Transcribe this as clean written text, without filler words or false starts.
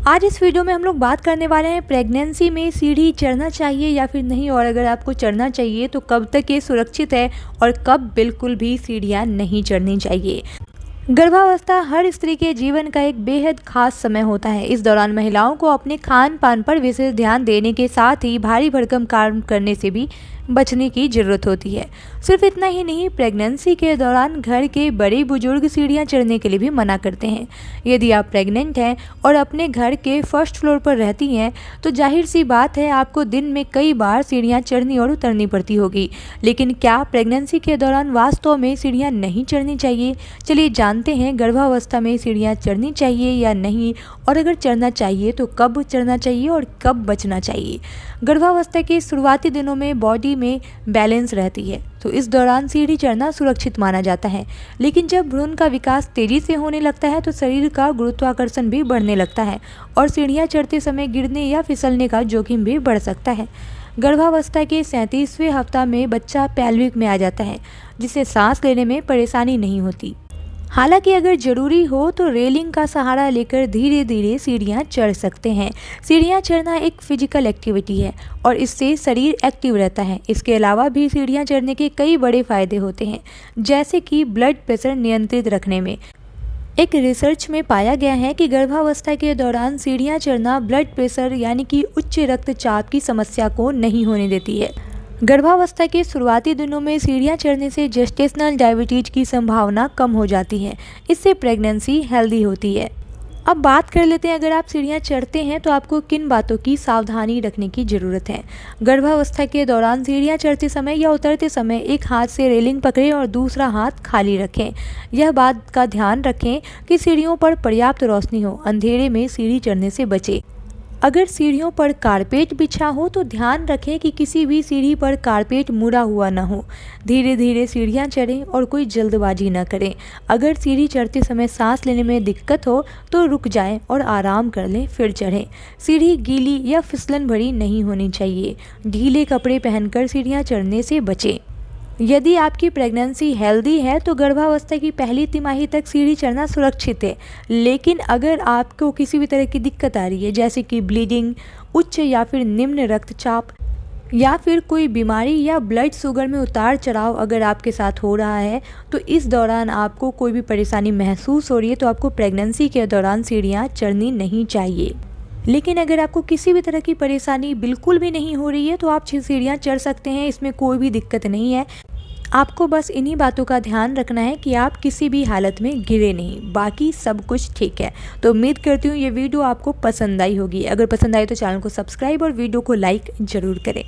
आज इस वीडियो में हम लोग बात करने वाले हैं प्रेगनेंसी में सीढ़ी चढ़ना चाहिए या फिर नहीं, और अगर आपको चढ़ना चाहिए तो कब तक ये सुरक्षित है और कब बिल्कुल भी सीढ़ियाँ नहीं चढ़नी चाहिए। गर्भावस्था हर स्त्री के जीवन का एक बेहद खास समय होता है। इस दौरान महिलाओं को अपने खान पान पर विशेष ध्यान देने के साथ ही भारी भरकम काम करने से भी बचने की ज़रूरत होती है। सिर्फ इतना ही नहीं, प्रेगनेंसी के दौरान घर के बड़े बुजुर्ग सीढ़ियाँ चढ़ने के लिए भी मना करते हैं। यदि आप प्रेग्नेंट हैं और अपने घर के फर्स्ट फ्लोर पर रहती हैं तो जाहिर सी बात है आपको दिन में कई बार सीढ़ियाँ चढ़नी और उतरनी पड़ती होगी। लेकिन क्या प्रेगनेंसी के दौरान वास्तव में सीढ़ियाँ नहीं चढ़नी चाहिए? चलिए जानते हैं गर्भावस्था में सीढ़ियाँ चढ़नी चाहिए या नहीं, और अगर चढ़ना चाहिए तो कब चढ़ना चाहिए और कब बचना चाहिए। गर्भावस्था के शुरुआती दिनों में बॉडी में बैलेंस रहती है, तो इस दौरान सीढ़ी चढ़ना सुरक्षित माना जाता है। लेकिन जब भ्रूण का विकास तेजी से होने लगता है तो शरीर का गुरुत्वाकर्षण भी बढ़ने लगता है और सीढ़ियाँ चढ़ते समय गिरने या फिसलने का जोखिम भी बढ़ सकता है। गर्भावस्था के 37वें हफ्ता में बच्चा पेल्विक में आ जाता है, जिससे सांस लेने में परेशानी नहीं होती। हालांकि अगर ज़रूरी हो तो रेलिंग का सहारा लेकर धीरे धीरे सीढ़ियाँ चढ़ सकते हैं। सीढ़ियाँ चढ़ना एक फिजिकल एक्टिविटी है और इससे शरीर एक्टिव रहता है। इसके अलावा भी सीढ़ियाँ चढ़ने के कई बड़े फायदे होते हैं, जैसे कि ब्लड प्रेशर नियंत्रित रखने में। एक रिसर्च में पाया गया है कि गर्भावस्था के दौरान सीढ़ियाँ चढ़ना ब्लड प्रेशर यानी कि उच्च रक्तचाप की समस्या को नहीं होने देती है। गर्भावस्था के शुरुआती दिनों में सीढ़ियाँ चढ़ने से जेस्टेशनल डायबिटीज की संभावना कम हो जाती है। इससे प्रेगनेंसी हेल्दी होती है। अब बात कर लेते हैं, अगर आप सीढ़ियाँ चढ़ते हैं तो आपको किन बातों की सावधानी रखने की ज़रूरत है। गर्भावस्था के दौरान सीढ़ियाँ चढ़ते समय या उतरते समय एक हाथ से रेलिंग पकड़ें और दूसरा हाथ खाली रखें। यह बात का ध्यान रखें कि सीढ़ियों पर पर्याप्त रोशनी हो। अंधेरे में सीढ़ी चढ़ने से बचें। अगर सीढ़ियों पर कारपेट बिछा हो तो ध्यान रखें कि किसी भी सीढ़ी पर कारपेट मुड़ा हुआ न हो। धीरे धीरे सीढ़ियाँ चढ़ें और कोई जल्दबाजी न करें। अगर सीढ़ी चढ़ते समय सांस लेने में दिक्कत हो तो रुक जाएं और आराम कर लें, फिर चढ़ें। सीढ़ी गीली या फिसलन भरी नहीं होनी चाहिए। ढीले कपड़े पहनकर सीढ़ियाँ चढ़ने से बचें। यदि आपकी प्रेगनेंसी हेल्दी है तो गर्भावस्था की पहली तिमाही तक सीढ़ी चढ़ना सुरक्षित है। लेकिन अगर आपको किसी भी तरह की दिक्कत आ रही है, जैसे कि ब्लीडिंग, उच्च या फिर निम्न रक्तचाप, या फिर कोई बीमारी या ब्लड शुगर में उतार चढ़ाव अगर आपके साथ हो रहा है, तो इस दौरान आपको कोई भी परेशानी महसूस हो रही है तो आपको प्रेगनेंसी के दौरान सीढ़ियाँ चढ़नी नहीं चाहिए। लेकिन अगर आपको किसी भी तरह की परेशानी बिल्कुल भी नहीं हो रही है तो आप सीढ़ियाँ चढ़ सकते हैं, इसमें कोई भी दिक्कत नहीं है। आपको बस इन्हीं बातों का ध्यान रखना है कि आप किसी भी हालत में गिरे नहीं, बाकी सब कुछ ठीक है। तो उम्मीद करती हूँ ये वीडियो आपको पसंद आई होगी। अगर पसंद आई तो चैनल को सब्सक्राइब और वीडियो को लाइक ज़रूर करें।